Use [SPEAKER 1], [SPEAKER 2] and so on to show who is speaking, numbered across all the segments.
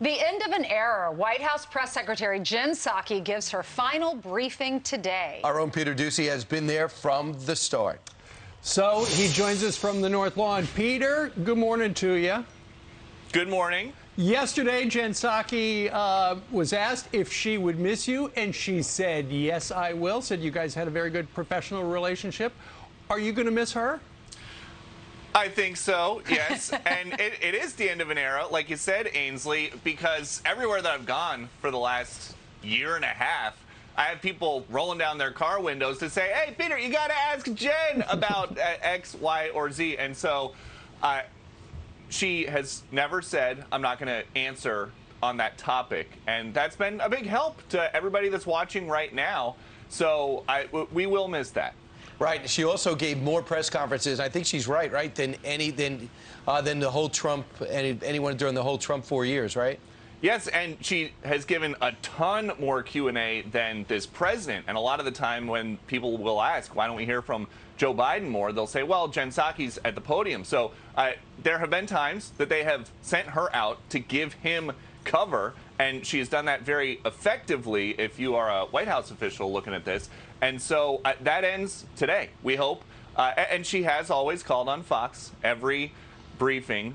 [SPEAKER 1] The end of an era. White House Press Secretary Jen Psaki gives her final briefing today.
[SPEAKER 2] Our own Peter Doocy has been there from the start.
[SPEAKER 3] So he joins us from the North Lawn. Peter, good morning to you.
[SPEAKER 4] Good morning.
[SPEAKER 3] Yesterday, Jen Psaki was asked if she would miss you, and she said, yes, I will. Said you guys had a very good professional relationship. Are you going to miss her?
[SPEAKER 4] I think so, yes. And it is the end of an era, like you said, Ainsley, because everywhere that I've gone for the last year and a half, I have people rolling down their car windows to say, hey, Peter, you got to ask Jen about X, Y, or Z. And so she has never said, I'm not going to answer on that topic. And that's been a big help to everybody that's watching right now. So we will miss that.
[SPEAKER 2] Right. She also gave more press conferences. I think she's right, than the whole Trump, anyone during the whole Trump 4 years, right?
[SPEAKER 4] Yes, and she has given a ton more Q&A than this president. And a lot of the time when people will ask, why don't we hear from Joe Biden more, they'll say, well, Jen Psaki's at the podium. So there have been times that they have sent her out to give him cover, and she has done that very effectively if you are a White House official looking at this. And so that ends today, we hope. And she has always called on Fox every briefing,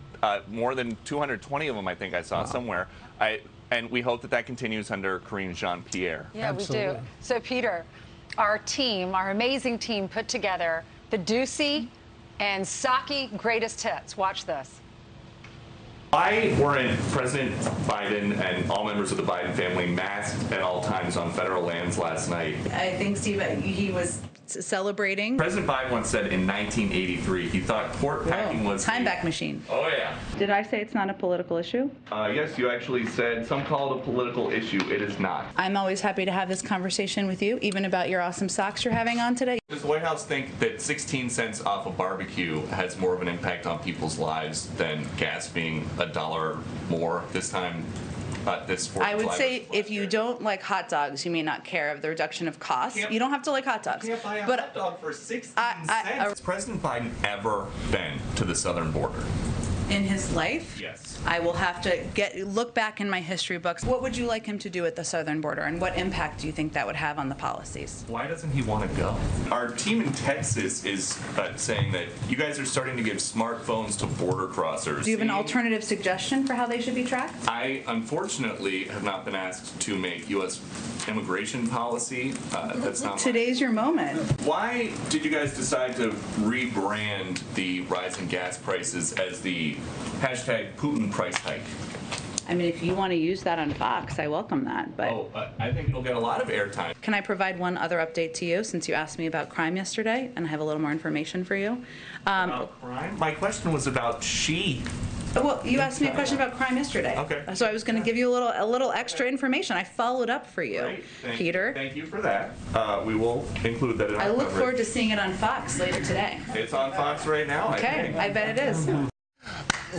[SPEAKER 4] more than 220 of them, I think I saw somewhere. And we hope that that continues under Jean-Pierre.
[SPEAKER 1] Yeah,
[SPEAKER 3] Absolutely.
[SPEAKER 1] we do. So, Peter, our team, our amazing team put together the Doocy and Psaki greatest hits. Watch this.
[SPEAKER 5] Why weren't President Biden and all members of the Biden family masked at all times on federal lands last night?
[SPEAKER 6] I think, Steve, he was celebrating.
[SPEAKER 5] President Biden once said in 1983 he thought court packing was
[SPEAKER 6] Time back machine.
[SPEAKER 5] Oh, yeah.
[SPEAKER 6] Did I say it's not a political issue?
[SPEAKER 5] Yes, you actually said some call it a political issue. It is not.
[SPEAKER 6] I'm always happy to have this conversation with you, even about your awesome socks you're having on today.
[SPEAKER 5] Does the White House think that 16 cents off a barbecue has more of an impact on people's lives than gas being $1 more this time?
[SPEAKER 6] I would say if you don't like hot dogs, you may not care of the reduction of costs. You don't have to like hot dogs.
[SPEAKER 5] You can't buy a hot dog for 16 cents. Has President Biden ever been to the southern border?
[SPEAKER 6] In his life?
[SPEAKER 5] Yes.
[SPEAKER 6] I will have to look back in my history books. What would you like him to do at the southern border, and what impact do you think that would have on the policies?
[SPEAKER 5] Why doesn't he want to go? Our team in Texas is saying that you guys are starting to give smartphones to border crossers.
[SPEAKER 6] Do you have an alternative suggestion for how they should be tracked?
[SPEAKER 5] I, unfortunately, have not been asked to make U.S. immigration policy. That's not
[SPEAKER 6] Today's your moment.
[SPEAKER 5] Why did you guys decide to rebrand the rising gas prices as the hashtag Putin price hike?
[SPEAKER 6] I mean, if you want to use that on Fox, I welcome that. But
[SPEAKER 5] I think it'll get a lot of airtime.
[SPEAKER 6] Can I provide one other update to you, since you asked me about crime yesterday, and I have a little more information for you?
[SPEAKER 5] About crime? My question was about
[SPEAKER 6] Well, you asked me a question about crime yesterday.
[SPEAKER 5] Okay.
[SPEAKER 6] So I was going to give you a little extra information. I followed up for you,
[SPEAKER 5] Great.
[SPEAKER 6] Peter.
[SPEAKER 5] Thank you for that. We will include that in our
[SPEAKER 6] I look
[SPEAKER 5] coverage.
[SPEAKER 6] forward to seeing it on Fox later today.
[SPEAKER 5] It's on Fox right now, I
[SPEAKER 6] Okay,
[SPEAKER 5] think.
[SPEAKER 6] I bet it is.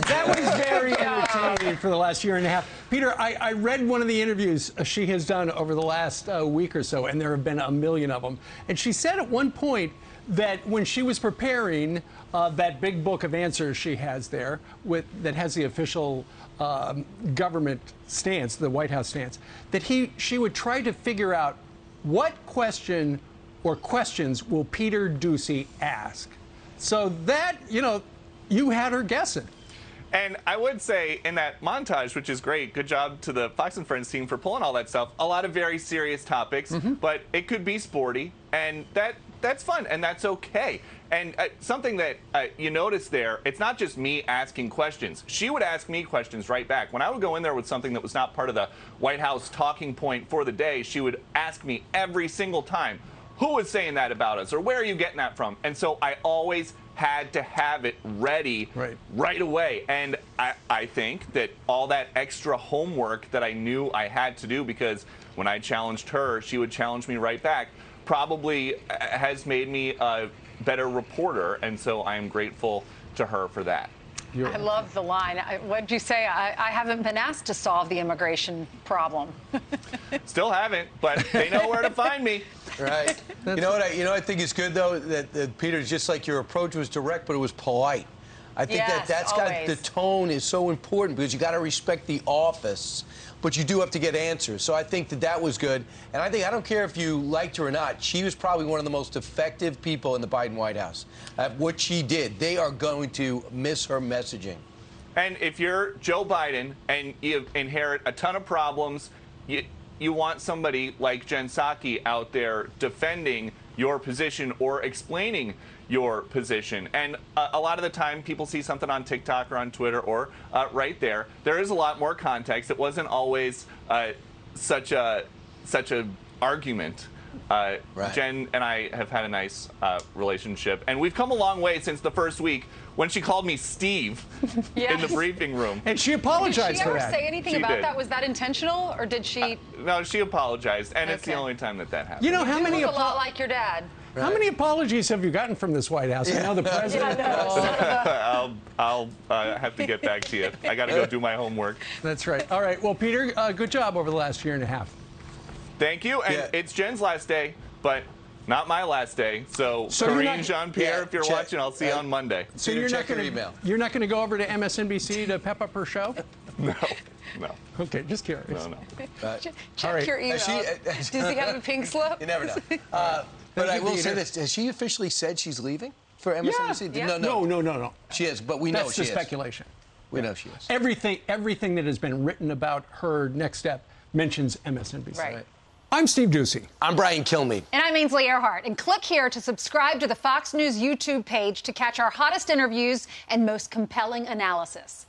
[SPEAKER 3] That was very entertaining for the last year and a half. Peter, I read one of the interviews she has done over the last week or so, and there have been a million of them. And she said at one point that when she was preparing that big book of answers she has there, that has the official government stance, the White House stance, that she would try to figure out what question or questions will Peter Doocy ask. So that, you had her guessing.
[SPEAKER 4] And I would say in that montage, which is great, good job to the Fox and Friends team for pulling all that stuff, a lot of very serious topics, but it could be sporty, and that's fun, and that's okay. And something that you notice there, it's not just me asking questions. She would ask me questions right back. When I would go in there with something that was not part of the White House talking point for the day, she would ask me every single time, who was saying that about us, or where are you getting that from? And so I always had to have it ready right away. And I think that all that extra homework that I knew I had to do, because when I challenged her, she would challenge me right back, probably has made me a better reporter. And so I am grateful to her for that.
[SPEAKER 1] I love the line. What did you say? I haven't been asked to solve the immigration problem.
[SPEAKER 4] Still haven't, but they know where to find me.
[SPEAKER 2] Right. You know what I think is good, though? That Peter, just like your approach was direct, but it was polite. I think
[SPEAKER 1] Yes,
[SPEAKER 2] that's got
[SPEAKER 1] always.
[SPEAKER 2] the tone is so important because you got to respect the office, but you do have to get answers. So I think that was good. And I don't care if you liked her or not, she was probably one of the most effective people in the Biden White House. What she did, they are going to miss her messaging.
[SPEAKER 4] And if you're Joe Biden and you inherit a ton of problems, you want somebody like Jen Psaki out there defending your position or explaining your position. And a lot of the time people see something on TikTok or on Twitter or right there. There is a lot more context. It wasn't always such a argument.
[SPEAKER 2] Right.
[SPEAKER 4] Jen and I have had a nice relationship, and we've come a long way since the first week when she called me Steve in the briefing room.
[SPEAKER 3] And she apologized
[SPEAKER 1] Did she
[SPEAKER 3] for
[SPEAKER 1] ever
[SPEAKER 3] that.
[SPEAKER 1] say anything
[SPEAKER 4] She
[SPEAKER 1] about
[SPEAKER 4] did.
[SPEAKER 1] that? Was that intentional, or did she?
[SPEAKER 4] No, she apologized, and it's the
[SPEAKER 1] Okay.
[SPEAKER 4] only time that happened.
[SPEAKER 3] You know, how
[SPEAKER 1] You
[SPEAKER 3] many
[SPEAKER 1] look a lot like your dad.
[SPEAKER 3] how many apologies have you gotten from this White House? I know the president.
[SPEAKER 4] I'll have to get back to you. I got to go do my homework.
[SPEAKER 3] That's right. All right. Well, Peter, good job over the last year and a half.
[SPEAKER 4] Thank you, and
[SPEAKER 2] Yeah.
[SPEAKER 4] it's Jen's last day, but not my last day. So
[SPEAKER 3] So you're
[SPEAKER 4] Karine,
[SPEAKER 3] not-
[SPEAKER 4] Jean-Pierre,
[SPEAKER 2] Yeah,
[SPEAKER 4] if you're
[SPEAKER 2] check.
[SPEAKER 4] watching, I'll see you on Monday.
[SPEAKER 3] So
[SPEAKER 2] Peter,
[SPEAKER 3] you're not
[SPEAKER 2] check your
[SPEAKER 3] going
[SPEAKER 2] email.
[SPEAKER 3] You're not going to go over to MSNBC to pep up her show?
[SPEAKER 4] No.
[SPEAKER 3] Okay, just curious.
[SPEAKER 4] No.
[SPEAKER 1] Check
[SPEAKER 3] All right.
[SPEAKER 1] your email.
[SPEAKER 2] Has
[SPEAKER 1] Does he have a pink slip?
[SPEAKER 2] You never know. But I
[SPEAKER 3] you,
[SPEAKER 2] will
[SPEAKER 3] Peter.
[SPEAKER 2] say this: has she officially said she's leaving for MSNBC?
[SPEAKER 1] Yeah.
[SPEAKER 2] No, she is. But we know
[SPEAKER 3] That's
[SPEAKER 2] she
[SPEAKER 3] the
[SPEAKER 2] is.
[SPEAKER 3] speculation.
[SPEAKER 2] We know she is.
[SPEAKER 3] Everything that has been written about her next step mentions MSNBC.
[SPEAKER 1] Right.
[SPEAKER 3] I'm Steve Doocy.
[SPEAKER 2] I'm Brian Kilmeade.
[SPEAKER 1] And I'm Ainsley Earhart. And click here to subscribe to the Fox News YouTube page to catch our hottest interviews and most compelling analysis.